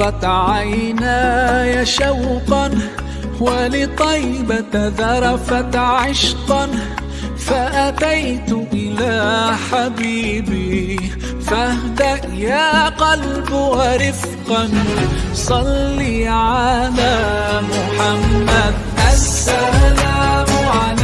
رقت عيناي شوقا ولطيبة ذرفت عشقا، فأتيت إلى حبيبي فاهدأ يا قلب ورفقا. صلي على محمد. السلام عليكم.